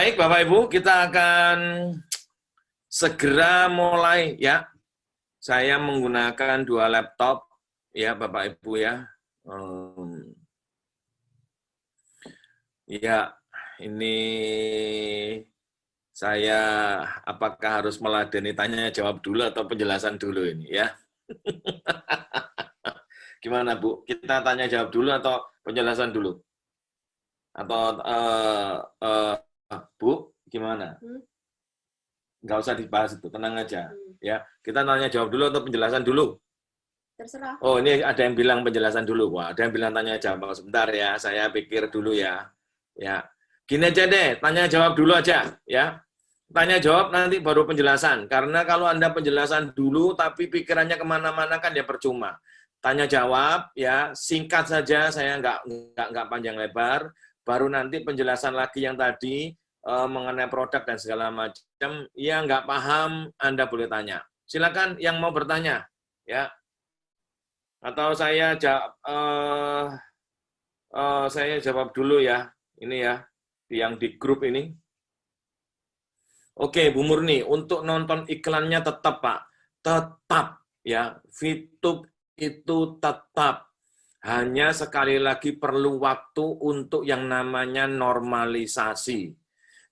Baik, Bapak Ibu, kita akan segera mulai ya. Saya menggunakan dua laptop ya, Bapak Ibu ya. Ya, ini saya apakah harus meladeni tanya jawab dulu atau penjelasan dulu ini ya. Gimana Bu? Kita tanya jawab dulu atau penjelasan dulu? Atau Bu, gimana? Nggak usah dibahas itu, tenang aja. Ya, kita tanya jawab dulu atau penjelasan dulu? Terserah. Oh, ini ada yang bilang penjelasan dulu. Wah, ada yang bilang tanya jawab. Sebentar ya, saya pikir dulu ya. Ya, gini aja deh, tanya jawab dulu aja. Ya, tanya jawab nanti baru penjelasan. Karena kalau Anda penjelasan dulu, tapi pikirannya kemana-mana kan ya percuma. Tanya jawab, ya singkat saja. Saya nggak panjang lebar. Baru nanti penjelasan lagi yang tadi mengenai produk dan segala macam. Yang nggak paham, Anda boleh tanya. Silakan yang mau bertanya, ya. Atau saya jawab dulu ya, ini ya, yang di grup ini. Oke, Bu Murni, untuk nonton iklannya tetap Pak, tetap ya, VTube itu tetap. Hanya sekali lagi perlu waktu untuk yang namanya normalisasi.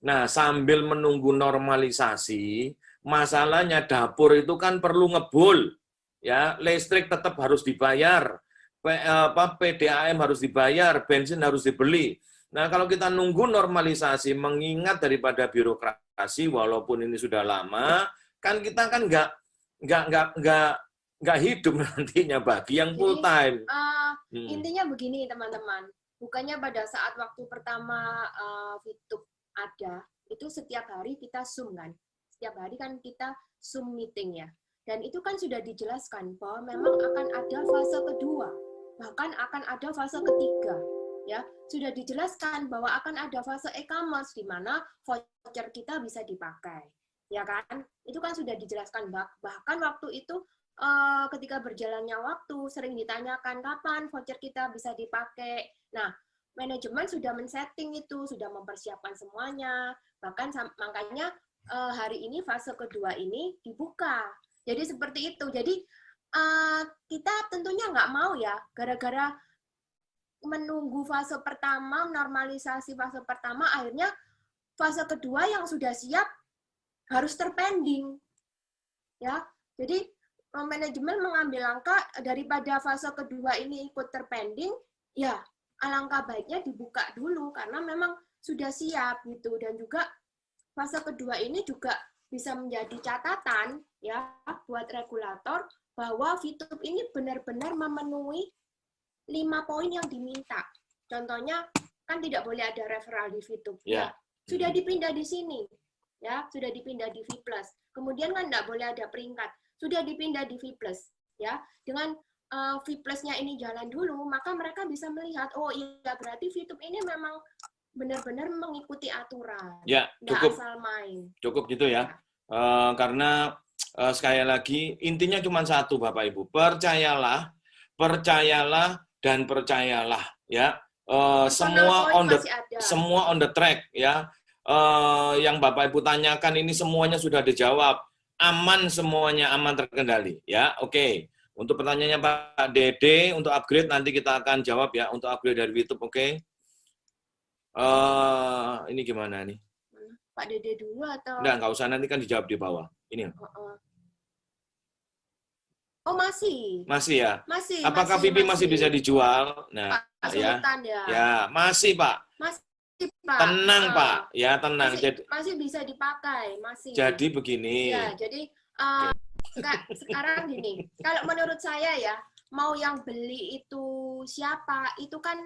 Nah, sambil menunggu normalisasi, masalahnya dapur itu kan perlu ngebul. Ya, listrik tetap harus dibayar, PDAM harus dibayar, bensin harus dibeli. Nah, kalau kita nunggu normalisasi, mengingat daripada birokrasi, walaupun ini sudah lama, kan kita kan nggak hidup nantinya bagi yang full time. Intinya begini teman-teman, bukannya pada saat waktu pertama VTube ada, itu setiap hari kita Zoom kan, setiap hari kan kita Zoom meeting ya. Dan itu kan sudah dijelaskan bahwa memang akan ada fase kedua, bahkan akan ada fase ketiga. Ya, sudah dijelaskan bahwa akan ada fase e-commerce di mana voucher kita bisa dipakai. Ya kan? Itu kan sudah dijelaskan, bahkan waktu itu ketika berjalannya waktu sering ditanyakan kapan voucher kita bisa dipakai. Nah, manajemen sudah men-setting itu, sudah mempersiapkan semuanya. Bahkan makanya hari ini fase kedua ini dibuka. Jadi seperti itu. Jadi kita tentunya nggak mau ya, gara-gara menunggu fase pertama, normalisasi fase pertama, akhirnya fase kedua yang sudah siap harus terpending. Ya, jadi manajemen mengambil langkah daripada fase kedua ini ikut terpending, ya alangkah baiknya dibuka dulu karena memang sudah siap gitu. Dan juga fase kedua ini juga bisa menjadi catatan ya buat regulator bahwa VTube ini benar-benar memenuhi 5 poin yang diminta. Contohnya kan tidak boleh ada referral di VTube. Ya. Sudah dipindah di sini. Ya, sudah dipindah di V+. Kemudian kan tidak boleh ada peringkat. Sudah dipindah di V+. Ya. Dengan V+-nya ini jalan dulu, maka mereka bisa melihat oh iya berarti VTube ini memang benar-benar mengikuti aturan. Ya, cukup. Asal main. Cukup gitu ya. Karena sekali lagi intinya cuma satu Bapak Ibu, percayalah dan percayalah ya. Semua on the track ya. Yang Bapak Ibu tanyakan ini semuanya sudah dijawab, aman semuanya, aman terkendali ya. Oke. Untuk pertanyaannya Pak Dede untuk upgrade nanti kita akan jawab ya untuk upgrade dari YouTube. Oke. Ini gimana nih? Pak Dede dulu atau? Nggak usah, nanti kan dijawab di bawah. Ini. Oh, masih. Masih ya? Masih. Apakah VIP masih bisa dijual? Nah, Pak ya. Ya, masih, Pak. Masih, Pak. Tenang, Pak. Ya, tenang. Masih bisa dipakai, masih. Jadi begini. Ya, jadi sekarang gini. Kalau menurut saya ya, mau yang beli itu siapa, itu kan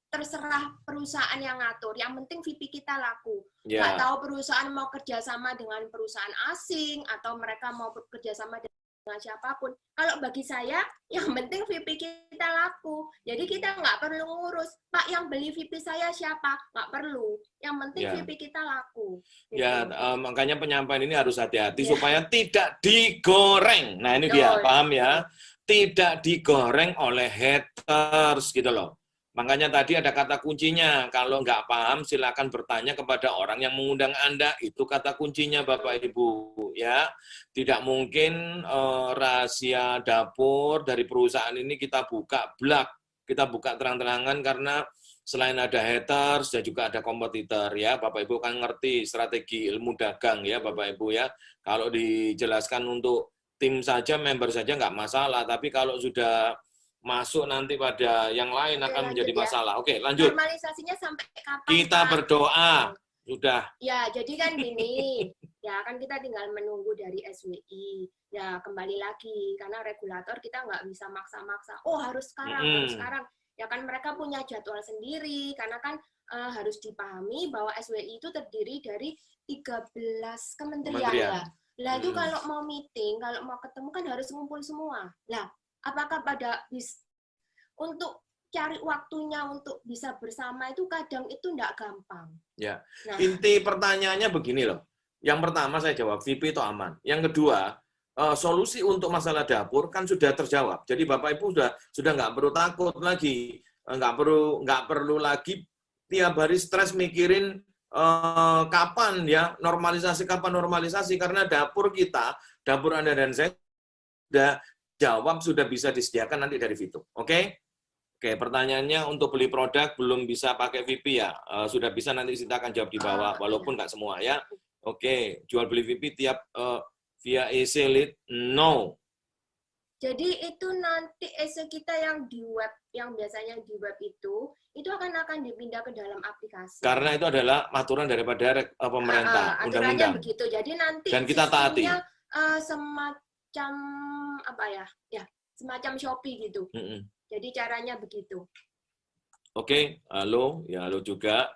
terserah perusahaan yang ngatur. Yang penting VIP kita laku. Nggak tahu perusahaan mau kerjasama dengan perusahaan asing atau mereka mau kerjasama dengan siapapun. Kalau bagi saya, yang penting VIP kita laku. Jadi kita nggak perlu ngurus, Pak yang beli VIP saya siapa? Nggak perlu. Yang penting VIP kita laku. Gitu. Ya, makanya penyampaian ini harus hati-hati supaya tidak digoreng. Nah ini dia, paham ya? Tidak digoreng oleh haters gitu loh. Makanya tadi ada kata kuncinya. Kalau nggak paham, silakan bertanya kepada orang yang mengundang Anda. Itu kata kuncinya, Bapak Ibu. Ya, tidak mungkin rahasia dapur dari perusahaan ini kita buka blak, kita buka terang-terangan karena selain ada haters dan juga ada kompetitor ya. Bapak Ibu kan ngerti strategi ilmu dagang ya, Bapak Ibu ya. Kalau dijelaskan untuk tim saja, member saja nggak masalah. Tapi kalau sudah masuk nanti pada yang lain akan menjadi masalah. Oke, lanjut. Normalisasinya sampai kapan? Kita Pak? berdoa. Sudah. Ya, jadi kan gini. Ya, kan kita tinggal menunggu dari SWI. Ya, kembali lagi. Karena regulator kita nggak bisa maksa-maksa. Oh, harus sekarang, harus sekarang. Ya kan mereka punya jadwal sendiri. Karena kan harus dipahami bahwa SWI itu terdiri dari 13 kementerian. Ya. Nah, itu kalau mau meeting, kalau mau ketemu kan harus ngumpul semua. Nah, apakah untuk cari waktunya untuk bisa bersama itu kadang itu enggak gampang. Ya. Nah, inti pertanyaannya begini loh. Yang pertama saya jawab, VIP itu aman. Yang kedua, solusi untuk masalah dapur kan sudah terjawab. Jadi Bapak Ibu sudah nggak perlu takut lagi, nggak perlu lagi tiap hari stres mikirin kapan ya normalisasi, karena dapur kita, dapur Anda dan saya sudah jawab, sudah bisa disediakan nanti dari Vitup. Oke? Oke, pertanyaannya untuk beli produk belum bisa pakai VIP ya? Sudah bisa, nanti kita akan jawab di bawah, walaupun nggak semua ya. Oke, jual beli VIP tiap via EC Lead? No. Jadi itu nanti EC kita yang di web, yang biasanya di web itu akan dipindah ke dalam aplikasi. Karena itu adalah aturan daripada pemerintah, undang-undang. Begitu. Jadi nanti dan kita taati. Semacam apa ya? Ya, semacam Shopee gitu. Jadi caranya begitu. Oke, halo, ya halo juga.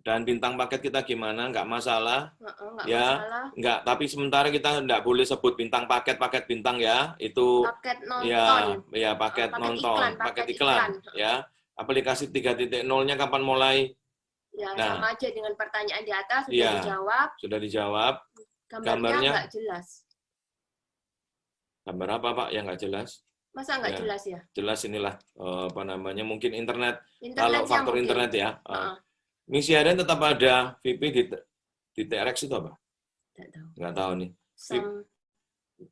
Dan bintang paket kita gimana? Nggak masalah. Nggak ya, masalah. Nggak, tapi sementara kita nggak boleh sebut bintang paket bintang ya. Itu paket nonton. Ya paket nonton, paket iklan. Ya, aplikasi 3.0-nya kapan mulai? Ya, sama aja dengan pertanyaan di atas sudah dijawab. Sudah dijawab. Gambarnya nggak jelas. Gambar apa, Pak, yang nggak jelas? Masa nggak jelas ya? Jelas, inilah mungkin internet kalau faktor mungkin. Internet ya. Misi harian tetap ada. VIP di TRX itu apa? Nggak tahu nih.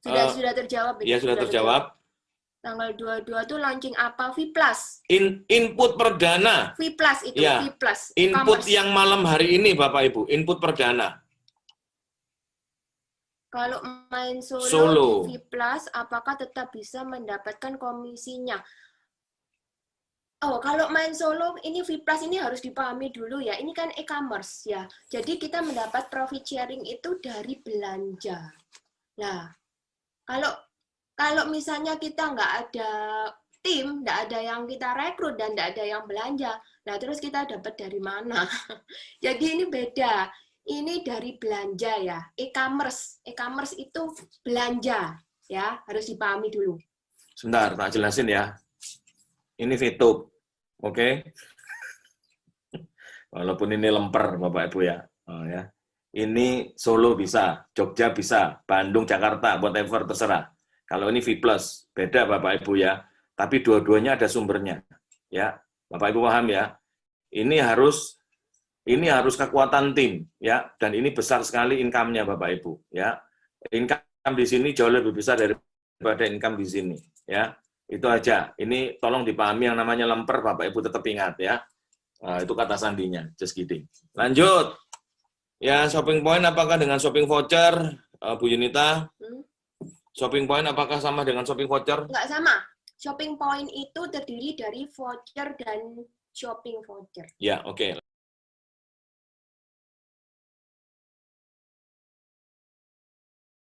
Sudah terjawab. Iya, sudah terjawab. Tanggal 22 tuh launching apa? V+. Input perdana. V+ itu, ya. V+. Input yang malam hari ini, Bapak Ibu. Input perdana. Kalau main solo di V+, apakah tetap bisa mendapatkan komisinya? Oh, kalau main solo, ini V+ ini harus dipahami dulu ya. Ini kan e-commerce ya. Jadi kita mendapat profit sharing itu dari belanja. Nah, kalau misalnya kita nggak ada tim, nggak ada yang kita rekrut dan nggak ada yang belanja, nah terus kita dapat dari mana? Jadi ini beda. Ini dari belanja ya, e-commerce. E-commerce itu belanja, ya, harus dipahami dulu. Sebentar, tak jelasin ya. Ini Vitup, oke? Walaupun ini lemper, Bapak Ibu ya. Ya. Ini Solo bisa, Jogja bisa, Bandung, Jakarta, whatever terserah. Kalau ini V+, beda Bapak Ibu ya. Tapi dua-duanya ada sumbernya, ya. Bapak Ibu paham ya? Ini harus kekuatan tim ya, dan ini besar sekali income-nya Bapak Ibu ya. Income di sini jauh lebih besar daripada income di sini ya. Itu aja. Ini tolong dipahami, yang namanya lemper Bapak Ibu tetap ingat ya. Itu kata sandinya, just kidding. Lanjut. Ya, shopping point apakah dengan shopping voucher, Bu Yunita? Shopping point apakah sama dengan shopping voucher? Enggak sama. Shopping point itu terdiri dari voucher dan shopping voucher. Ya, oke.